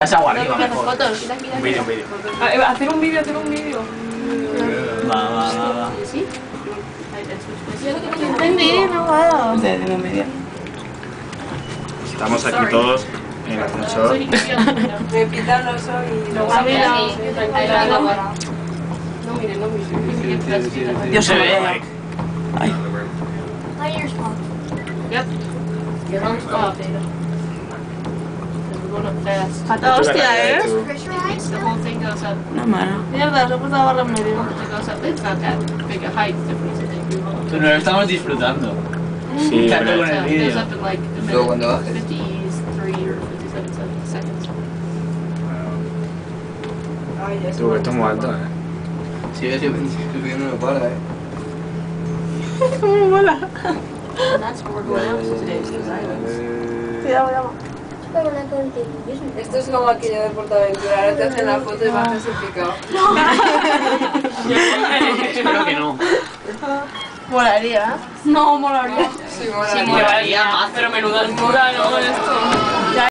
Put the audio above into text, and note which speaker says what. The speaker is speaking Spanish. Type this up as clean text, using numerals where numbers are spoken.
Speaker 1: Esa agua arriba,
Speaker 2: Mira,
Speaker 1: mejor.
Speaker 2: fotos, mira, mira,
Speaker 1: Un vídeo,
Speaker 2: mira.
Speaker 1: un vídeo.
Speaker 3: Hacer un vídeo.
Speaker 1: Va.
Speaker 2: ¿Sí?
Speaker 3: En vídeo no puedo.
Speaker 4: Tengo media.
Speaker 5: Estamos aquí todos en el ascensor.
Speaker 4: Me pitan los ojos y luego
Speaker 2: A ver,
Speaker 3: No miren.
Speaker 4: yo solo veo. Ay.
Speaker 6: Play your spot.
Speaker 2: Yep. Your own spot. We're going up fast.
Speaker 3: Pata hostia,
Speaker 6: Pressurize
Speaker 2: The
Speaker 6: them.
Speaker 2: whole thing goes up.
Speaker 4: No, mano.
Speaker 3: Mierda, se ha puesto la barra en medio.
Speaker 2: It goes up. It's not that big a height difference. I think we will.
Speaker 1: Pero nos lo estamos disfrutando.
Speaker 5: Sí,
Speaker 1: Tanto
Speaker 5: pero
Speaker 1: con el
Speaker 2: So it goes
Speaker 1: vídeo.
Speaker 2: up in like a
Speaker 7: Luego cuando
Speaker 2: minute,
Speaker 7: bajes.
Speaker 2: 53 or 57 seconds.
Speaker 5: tú, esto es muy alto,
Speaker 7: Sigue subiendo, no para,
Speaker 3: ¿Cómo mola?
Speaker 2: And that's what we're going up to today.
Speaker 3: Cuidado.
Speaker 6: Pero no contigo.
Speaker 4: Esto es como aquello de Portaventura. Ahora te hacen la foto y bajas el picado.
Speaker 1: Espero que no.
Speaker 3: Molaría.
Speaker 2: No, molaría.
Speaker 4: Sí, mola.
Speaker 2: Sí,
Speaker 1: Molaría más.
Speaker 3: Pero menuda altura, ¿no? Con esto.